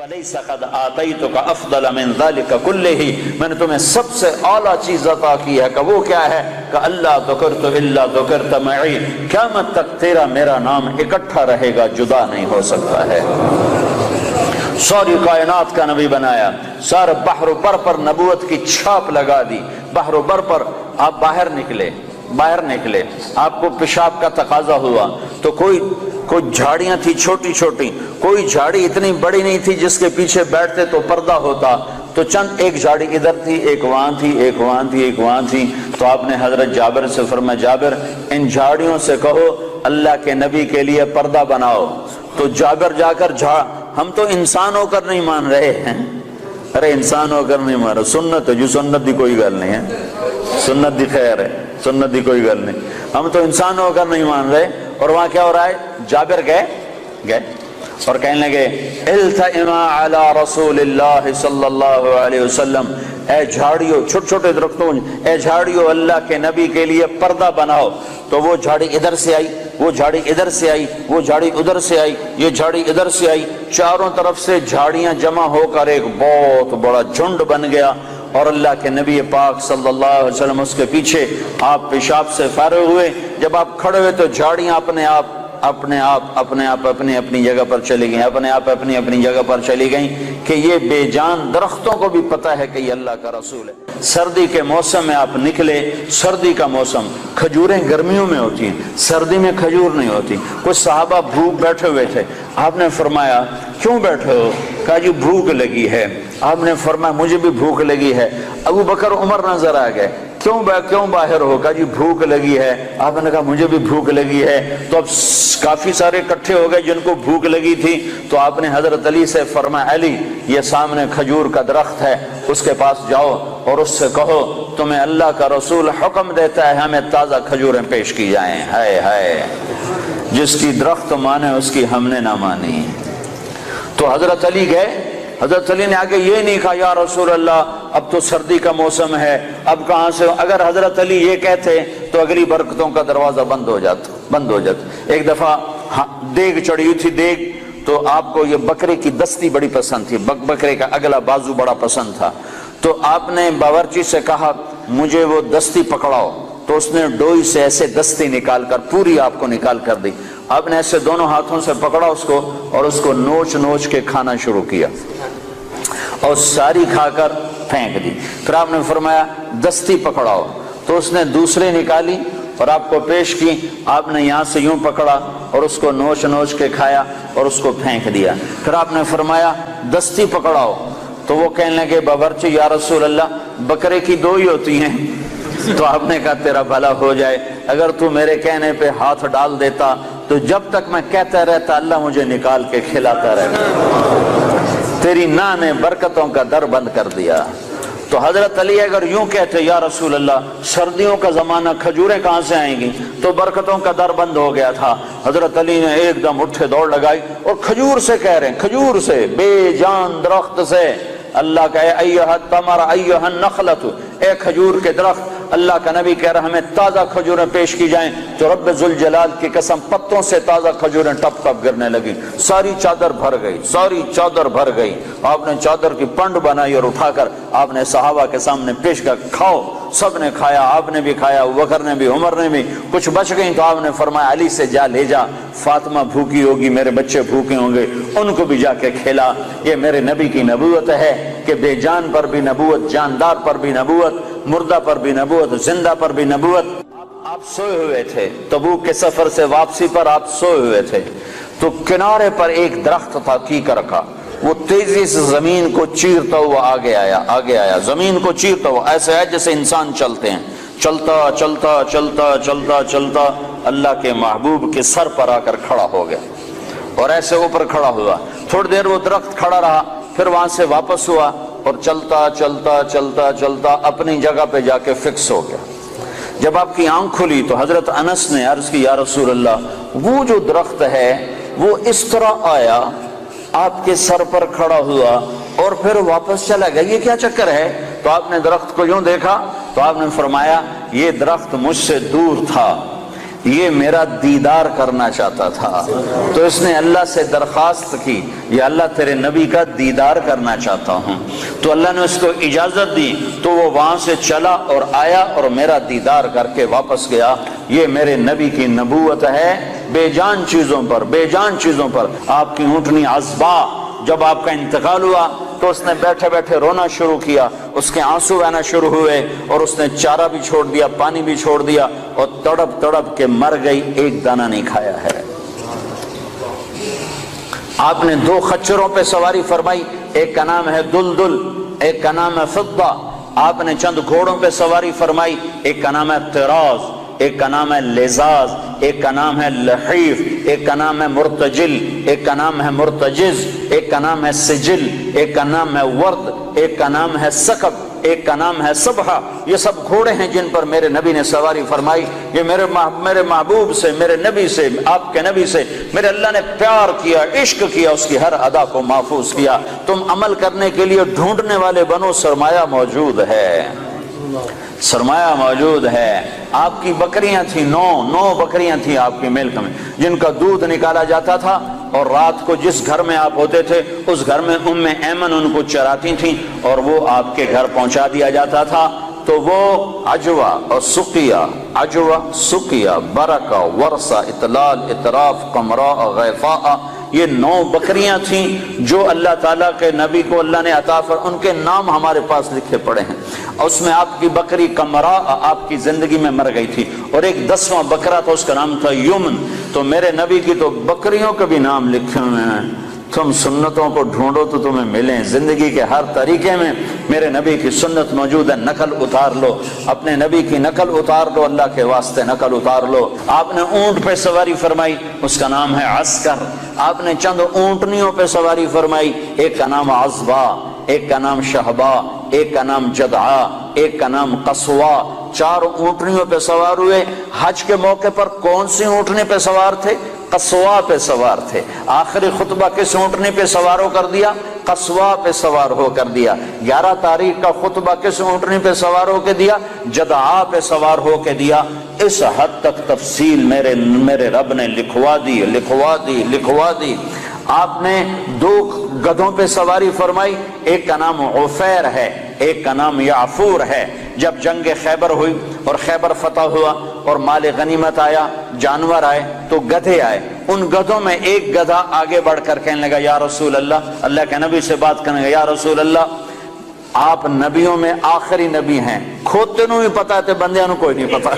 وَلَيْسَ قَدْ آتَيْتُكَ أَفْضَلَ مِنْ ذَلِكَ كُلِّهِ، میں نے تمہیں سب سے اعلیٰ چیز عطا کی ہے کہ وہ کیا ہے کہ اللہ ذکرت الا ذکرت معی، قیامت تک تیرا میرا نام اکٹھا رہے گا، جدا نہیں ہو سکتا ہے۔ ساری کائنات کا نبی بنایا، سارے بحر و بر پر نبوت کی چھاپ لگا دی۔ بحر و بر پر آپ باہر نکلے، آپ کو پیشاب کا تقاضا ہوا تو کوئی جھاڑیاں تھی چھوٹی چھوٹی، کوئی جھاڑی اتنی بڑی نہیں تھی جس کے پیچھے بیٹھتے تو پردہ ہوتا، تو چند ایک جھاڑی ادھر تھی، ایک وہاں تھی، ایک وہاں تھی، ایک وہاں تھی۔ تو آپ نے حضرت جابر سے فرمایا جابر ان جھاڑیوں سے کہو اللہ کے نبی کے لیے پردہ بناؤ۔ تو جابر جا کر ہم تو انسان ہو کر نہیں مان رہے ہیں، ارے انسان ہو کر نہیں مان رہے، سنت ہے جو سنت دی کوئی گل نہیں ہے، سنت دی خیر ہے، سنت دی کوئی گل نہیں، ہم تو انسان ہو کر نہیں مان رہے۔ اور وہاں کیا ہو رہا ہے، جابر گئے اور کہنے لگے التئما علی رسول اللہ صلی اللہ علیہ وسلم، اے جھاڑیوں، چھوٹے چھوٹے درختوں، اے جھاڑیوں اللہ کے نبی کے لیے پردہ بناؤ۔ تو وہ جھاڑی ادھر سے آئی، وہ جھاڑی ادھر سے آئی، وہ جھاڑی ادھر سے آئی، یہ جھاڑی ادھر سے آئی، چاروں طرف سے جھاڑیاں جمع ہو کر ایک بہت بڑا جھنڈ بن گیا۔ اور اللہ کے نبی پاک صلی اللہ علیہ وسلم اس کے پیچھے، آپ پیشاب سے فارغ ہوئے، جب آپ کھڑے ہوئے تو جھاڑیاں اپنے آپ اپنی اپنی جگہ پر چلی گئیں، اپنے آپ اپنی اپنی جگہ پر چلی گئیں، کہ یہ بے جان درختوں کو بھی پتہ ہے کہ یہ اللہ کا رسول ہے۔ سردی کے موسم میں آپ نکلے، سردی کا موسم، کھجوریں گرمیوں میں ہوتی ہیں، سردی میں کھجور نہیں ہوتی۔ کچھ صحابہ بھوک بیٹھے ہوئے تھے، آپ نے فرمایا کیوں بیٹھے ہو؟ کہا جی بھوک لگی ہے۔ آپ نے فرمایا مجھے بھی بھوک لگی ہے۔ ابو بکر عمر نظر آ گئے، کیوں باہر ہو؟ کہا جی بھوک لگی ہے۔ آپ نے کہا مجھے بھی بھوک لگی ہے۔ تو اب کافی سارے اکٹھے ہو گئے جن کو بھوک لگی تھی، تو آپ نے حضرت علی سے فرمایا علی یہ سامنے کھجور کا درخت ہے، اس کے پاس جاؤ اور اس سے کہو تمہیں اللہ کا رسول حکم دیتا ہے ہمیں تازہ کھجوریں پیش کی جائیں۔ ہائے ہائے، جس کی درخت مانے اس کی ہم نے نہ مانی۔ تو حضرت علی گئے، حضرت علی نے آگے یہ نہیں کہا یا رسول اللہ اب تو سردی کا موسم ہے، اب کہاں سے؟ اگر حضرت علی یہ کہتے تو اگلی برکتوں کا دروازہ بند ہو جاتا۔ ایک دفعہ دیگ چڑھی ہوئی تھی، دیگ تو آپ کو یہ بکرے کی دستی بڑی پسند تھی، بکرے کا اگلا بازو بڑا پسند تھا، تو آپ نے باورچی سے کہا مجھے وہ دستی پکڑاؤ، تو اس نے ڈوئی سے ایسے دستی نکال کر پوری آپ کو نکال کر دی۔ آپ نے ایسے دونوں ہاتھوں سے پکڑا اس کو اور اس کو نوچ کے کھانا شروع کیا اور ساری کھا کر پھینک دی۔ پھر آپ نے فرمایا دستی پکڑاؤ، تو اس نے دوسری نکالی اور آپ کو پیش کی۔ آپ نے یہاں سے یوں پکڑا اور اس کو نوچ کے کھایا اور اس کو پھینک دیا۔ پھر آپ نے فرمایا دستی پکڑاؤ، تو وہ کہنے لگے باورچی یا رسول اللہ بکرے کی دو ہی ہوتی ہیں۔ تو آپ نے کہا تیرا بھلا ہو جائے، اگر تو میرے کہنے پہ ہاتھ ڈال دیتا تو جب تک میں کہتا رہتا اللہ مجھے نکال کے کھلاتا رہتا، تیری نا نے برکتوں کا در بند کر دیا۔ تو حضرت علی اگر یوں کہتے یا رسول اللہ سردیوں کا زمانہ کھجوریں کہاں سے آئیں گی، تو برکتوں کا در بند ہو گیا تھا۔ حضرت علی نے ایک دم اٹھے دوڑ لگائی اور کھجور سے کہہ رہے ہیں، کھجور سے، بے جان درخت سے اللہ کا ایھا التمر ایھا النخلۃ، اے کھجور کے درخت، اللہ کا نبی کہہ رہا ہمیں تازہ کھجوریں پیش کی جائیں، تو رب ذوالجلال کی قسم پتوں سے تازہ کھجوریں ٹپ ٹپ گرنے لگی، ساری چادر بھر گئی۔ آپ نے چادر کی پنڈ بنائی اور اٹھا کر آپ نے صحابہ کے سامنے پیش کر کھاؤ، سب نے کھایا، آپ نے بھی کھایا، ابو بکر نے بھی، عمر نے بھی، کچھ بچ گئی تو آپ نے فرمایا علی سے جا لے جا، فاطمہ بھوکی ہوگی، میرے بچے بھوکے ہوں گے، ان کو بھی جا کے کھلا۔ یہ میرے نبی کی نبوت ہے کہ بے جان پر بھی نبوت، جاندار پر بھی نبوت، مردہ پر بھی نبوت، زندہ پر بھی نبوت۔ آپ سوئے ہوئے تھے، تبوک کے سفر سے واپسی پر آپ سوئے ہوئے تھے، تو کنارے پر ایک درخت تھا کیکر کا، وہ تیزی سے زمین کو چیرتا ہوا آگے آیا، زمین کو چیرتا ہوا، ایسے ہے جیسے انسان چلتے ہیں، چلتا اللہ کے محبوب کے سر پر آ کر کھڑا ہو گیا اور ایسے اوپر کھڑا ہوا۔ تھوڑی دیر وہ درخت کھڑا رہا، پھر وہاں سے واپس ہوا اور چلتا اپنی جگہ پہ جا کے فکس ہو گیا۔ جب آپ کی آنکھ کھلی تو حضرت انس نے عرض کی یا رسول اللہ وہ جو درخت ہے وہ اس طرح آیا، آپ کے سر پر کھڑا ہوا اور پھر واپس چلا گیا، یہ کیا چکر ہے؟ تو آپ نے درخت کو یوں دیکھا تو آپ نے فرمایا یہ درخت مجھ سے دور تھا، یہ میرا دیدار کرنا چاہتا تھا، تو اس نے اللہ سے درخواست کی یا اللہ تیرے نبی کا دیدار کرنا چاہتا ہوں، تو اللہ نے اس کو اجازت دی، تو وہ وہاں سے چلا اور آیا اور میرا دیدار کر کے واپس گیا۔ یہ میرے نبی کی نبوت ہے بے جان چیزوں پر، بے جان چیزوں پر۔ آپ کی اونٹنی عذبا جب آپ کا انتقال ہوا تو اس نے بیٹھے بیٹھے رونا شروع کیا، اس کے آنسو بہنا شروع ہوئے، اور اس نے چارہ بھی چھوڑ دیا، پانی بھی چھوڑ دیا، اور تڑپ تڑپ کے مر گئی، ایک دانہ نہیں کھایا ہے۔ آپ نے 2 خچروں پہ سواری فرمائی، ایک کا نام ہے دلدل، ایک کا نام ہے فضہ۔ آپ نے چند گھوڑوں پہ سواری فرمائی، ایک کا نام ہے طراز، ایک کا نام ہے لزاز، ایک کا نام ہے لحیف، ایک کا نام ہے مرتجل، ایک کا نام ہے مرتجز، ایک کا نام ہے سجل، ایک کا نام ہے ورد، ایک کا نام ہے سقب، ایک کا نام ہے صبحہ۔ یہ سب گھوڑے ہیں جن پر میرے نبی نے سواری فرمائی۔ یہ میرے محبوب سے، میرے نبی سے، آپ کے نبی سے میرے اللہ نے پیار کیا، عشق کیا، اس کی ہر ادا کو محفوظ کیا۔ تم عمل کرنے کے لیے ڈھونڈنے والے بنو، سرمایہ موجود ہے، سرمایہ موجود ہے۔ آپ کی بکریاں تھیں، 9 بکریاں تھیں آپ کی ملک میں، جن کا دودھ نکالا جاتا تھا، اور رات کو جس گھر میں آپ ہوتے تھے اس گھر میں ام ایمن ان کو چراتی تھیں، اور وہ آپ کے گھر پہنچا دیا جاتا تھا۔ تو وہ عجوہ اور سقیہ، عجوہ، سقیہ، برکہ، ورثہ، اطلال، اطراف، قمراء، غیفاء، یہ 9 بکریاں تھیں جو اللہ تعالیٰ کے نبی کو اللہ نے عطا فرمائی، ان کے نام ہمارے پاس لکھے پڑے ہیں۔ اس میں آپ کی بکری قمراء آپ کی زندگی میں مر گئی تھی، اور ایک 10واں بکرا تھا، اس کا نام تھا یمن۔ تو میرے نبی کی تو بکریوں کے بھی نام لکھے ہوئے ہیں۔ تم سنتوں کو ڈھونڈو تو تمہیں ملیں، زندگی کے ہر طریقے میں میرے نبی کی سنت موجود ہے، نقل اتار لو، اپنے نبی کی نقل اتار لو، اللہ کے واسطے نقل اتار لو۔ آپ نے اونٹ پہ سواری فرمائی، اس کا نام ہے عسکر۔ آپ نے چند اونٹنیوں پہ سواری فرمائی، ایک کا نام عذبا، ایک کا نام شہبا، ایک کا نام جدعا، ایک کا نام قصوا۔ 4 اونٹنیوں پہ سوار ہوئے۔ حج کے موقع پر کون سی اونٹنی پہ سوار تھے؟ قصوا پہ سوار تھے۔ آخری خطبہ کس اونٹنی پہ سوار ہو کر دیا؟ قصوا پہ سوار ہو کر دیا۔ 11 تاریخ کا خطبہ کس اونٹنی پہ سوار ہو کے دیا؟ جدعا پہ سوار ہو کے دیا۔ اس حد تک تفصیل میرے رب نے لکھوا دی۔ آپ نے 2 گدھوں پہ سواری فرمائی، ایک کا نام عفیر ہے، ایک کا نام یعفور ہے۔ جب جنگ خیبر ہوئی اور خیبر فتح ہوا اور مال غنیمت آیا، جانور آئے، تو گدھے آئے۔ ان گدھوں میں ایک گدھا آگے بڑھ کر کہنے لگا، یا رسول اللہ، اللہ کے نبی سے بات کرنے لگا، یا رسول اللہ، آپ نبیوں میں آخری نبی ہیں، کھوتے نو بھی پتا تے بندیاں نو کوئی نہیں پتا۔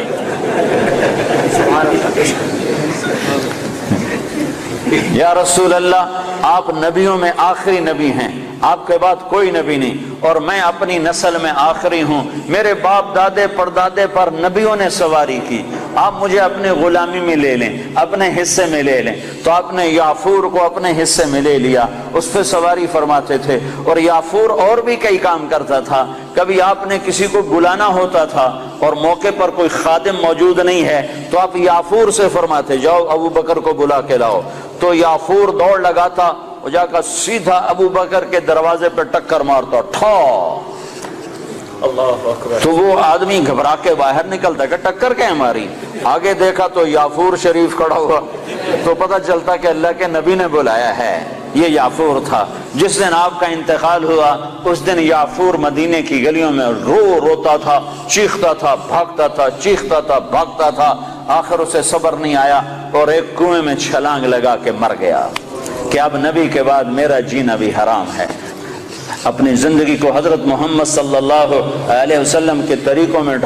یا رسول اللہ، آپ نبیوں میں آخری نبی ہیں، آپ کے بعد کوئی نبی نہیں، اور میں اپنی نسل میں آخری ہوں، میرے باپ دادے پردادے پر نبیوں نے سواری کی، آپ مجھے اپنے غلامی میں لے لیں، اپنے حصے میں لے لیں۔ تو آپ نے یافور کو اپنے حصے میں لے لیا، اس پہ سواری فرماتے تھے۔ اور یافور اور بھی کئی کام کرتا تھا۔ کبھی آپ نے کسی کو بلانا ہوتا تھا اور موقع پر کوئی خادم موجود نہیں ہے تو آپ یافور سے فرماتے، جاؤ ابو بکر کو بلا کے لاؤ۔ تو یافور دوڑ لگاتا، وہ جا کر سیدھا ابو بکر کے دروازے پہ ٹکر مارتا، ٹھا، اللہ اکبر۔ تو وہ آدمی گھبرا کے باہر نکلتا کہ ٹکر کیا ماری؟ آگے دیکھا تو یافور شریف کھڑا ہوا، تو پتہ چلتا کہ اللہ کے نبی نے بلایا ہے۔ یہ یافور تھا۔ جس دن آپ کا انتقال ہوا اس دن یافور مدینے کی گلیوں میں روتا تھا، چیختا تھا، بھاگتا تھا، چیختا تھا، بھاگتا تھا۔ آخر اسے صبر نہیں آیا اور ایک کنویں میں چھلانگ لگا کے مر گیا کہ اب نبی کے بعد میرا جینا بھی حرام ہے۔ اپنی زندگی کو حضرت محمد صلی اللہ علیہ وسلم کے طریقوں میں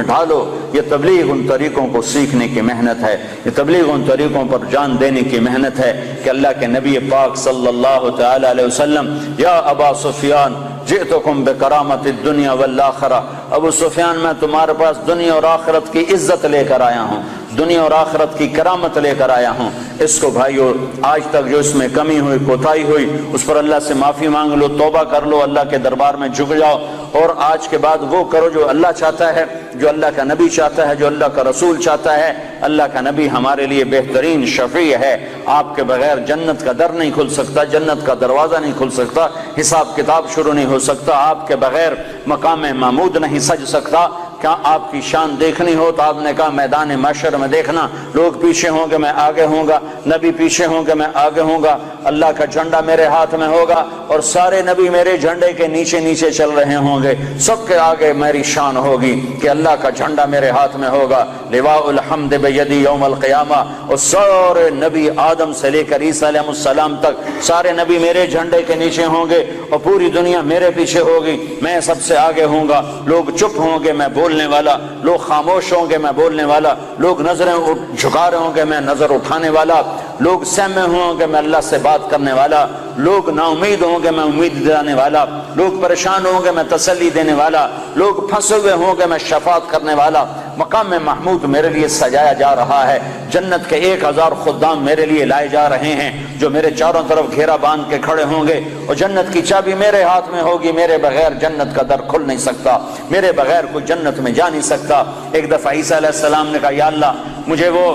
ڈھالو۔ یہ تبلیغ ان طریقوں کو سیکھنے کی محنت ہے، یہ تبلیغ ان طریقوں پر جان دینے کی محنت ہے کہ اللہ کے نبی پاک صلی اللہ تعالی علیہ وسلم، یا ابا سفیان جئتکم بکرامت الدنیا والآخرہ، ابو سفیان میں تمہارے پاس دنیا اور آخرت کی عزت لے کر آیا ہوں، دنیا اور آخرت کی کرامت لے کر آیا ہوں۔ اس کو بھائیو آج تک جو اس میں کمی ہوئی، کوتاہی ہوئی، اس پر اللہ سے معافی مانگ لو، توبہ کر لو، اللہ کے دربار میں جھک جاؤ، اور آج کے بعد وہ کرو جو اللہ چاہتا ہے، جو اللہ کا نبی چاہتا ہے، جو اللہ کا رسول چاہتا ہے۔ اللہ کا نبی ہمارے لیے بہترین شفیع ہے۔ آپ کے بغیر جنت کا در نہیں کھل سکتا، جنت کا دروازہ نہیں کھل سکتا، حساب کتاب شروع نہیں ہو سکتا، آپ کے بغیر مقام محمود نہیں سج سکتا۔ کیا آپ کی شان دیکھنی ہو تو آپ نے کہا میدان محشر میں دیکھنا، لوگ پیچھے ہوں گے میں آگے ہوں گا، نبی پیچھے ہوں گے میں آگے ہوں گا، اللہ کا جھنڈا میرے ہاتھ میں ہوگا اور سارے نبی میرے جھنڈے کے نیچے نیچے چل رہے ہوں گے، سب کے آگے میری شان ہوگی کہ اللہ کا جھنڈا میرے ہاتھ میں ہوگا، لواء الحمد بیدی یوم القیامہ، اور سارے نبی آدم سے لے کر عیسیٰ علیہ السلام تک سارے نبی میرے جھنڈے کے نیچے ہوں گے اور پوری دنیا میرے پیچھے ہوگی، میں سب سے آگے ہوں گا، لوگ چپ ہوں گے میں بولنے والا، لوگ خاموش ہوں گے میں بولنے والا، لوگ نظریں جھکا رہے ہوں گے میں نظر اٹھانے والا، لوگ سہمے ہوں گے میں اللہ سے بات کرنے والا، لوگ نا امید ہوں گے میں امید دلانے والا، لوگ پریشان ہوں گے میں تسلی دینے والا، لوگ پھنسے ہوئے ہوں گے میں شفاعت کرنے والا۔ مقام محمود میرے لیے سجایا جا رہا ہے، جنت کے 1000 خدام میرے لیے لائے جا رہے ہیں جو میرے چاروں طرف گھیرا باندھ کے کھڑے ہوں گے، اور جنت کی چابی میرے ہاتھ میں ہوگی، میرے بغیر جنت کا در کھل نہیں سکتا، میرے بغیر کوئی جنت میں جا نہیں سکتا۔ ایک دفعہ عیسیٰ علیہ السلام نے کہا یا اللہ مجھے وہ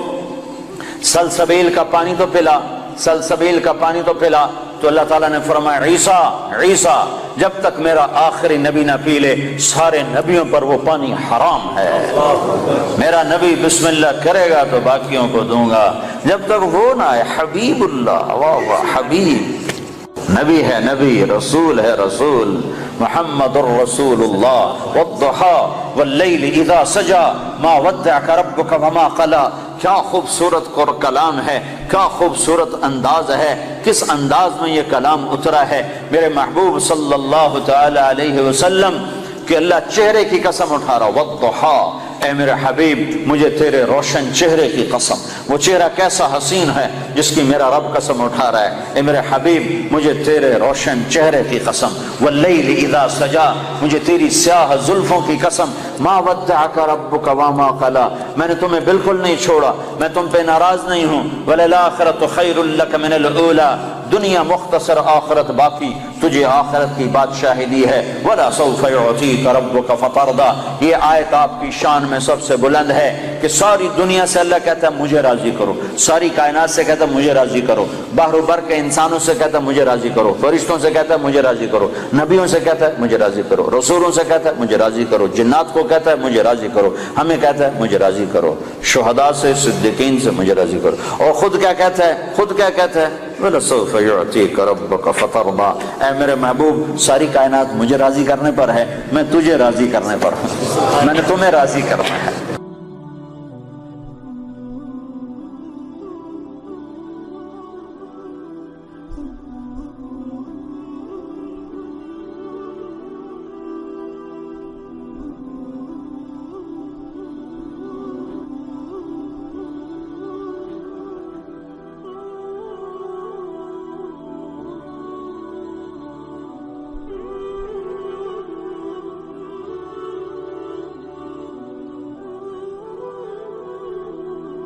سلسبیل کا پانی تو پلا، سلسبیل کا پانی تو پلا، تو اللہ تعالیٰ نے فرمایا عیسیٰ جب تک میرا آخری نبی نہ پی لے سارے نبیوں پر وہ پانی حرام ہے، میرا نبی بسم اللہ کرے گا تو باقیوں کو دوں گا، جب تک وہ نہ آئے۔ حبیب اللہ، واہ واہ، حبیب، نبی ہے نبی، رسول ہے رسول، محمد الرسول اللہ۔ والضحى واللیل اذا سجا ما ودعك ربك وما قلى، کیا خوبصورت کلام ہے، کیا خوبصورت انداز ہے، کس انداز میں یہ کلام اترا ہے میرے محبوب صلی اللہ تعالی علیہ وسلم کہ اللہ چہرے کی قسم اٹھا رہا، والضحى، اے میرے حبیب مجھے تیرے روشن چہرے کی قسم، وہ چہرہ کیسا حسین ہے جس کی میرا رب قسم اٹھا رہا ہے، اے میرے حبیب مجھے تیرے روشن چہرے کی قسم، واللیل اذا سجا، مجھے تیری سیاہ زلفوں کی قسم، ما ودعک ربک وما قلی، میں نے تمہیں بالکل نہیں چھوڑا، میں تم پہ ناراض نہیں ہوں، وللآخرۃ خیر لک من الاولی، دنیا مختصر آخرت باقی، تجھے آخرت کی بادشاہی دی ہے، ولا سوف یعطیک ربک فترضی، یہ آیت آپ کی شان میں سب سے بلند ہے کہ ساری دنیا سے اللہ کہتا ہے مجھے راضی کرو، ساری کائنات سے کہتا ہے مجھے راضی کرو، بحر و بر کے انسانوں سے کہتا ہے مجھے راضی کرو، فرشتوں سے کہتا ہے مجھے راضی کرو، نبیوں سے کہتا ہے مجھے راضی کرو، رسولوں سے کہتا ہے مجھے راضی کرو، جنات کو کہتا ہے مجھے راضی کرو، ہمیں کہتا ہے مجھے راضی کرو، شہداء سے صدیقین سے مجھے راضی کرو، اور خود کیا کہتا ہے، خود کیا کہتا ہے، وَلَسَوْفَ يُعْطِيكَ رَبُّكَ فَتَرْضَىٰ، اے میرے محبوب ساری کائنات مجھے راضی کرنے پر ہے، میں تجھے راضی کرنے پر ہوں، میں نے تمہیں راضی کرنا ہے۔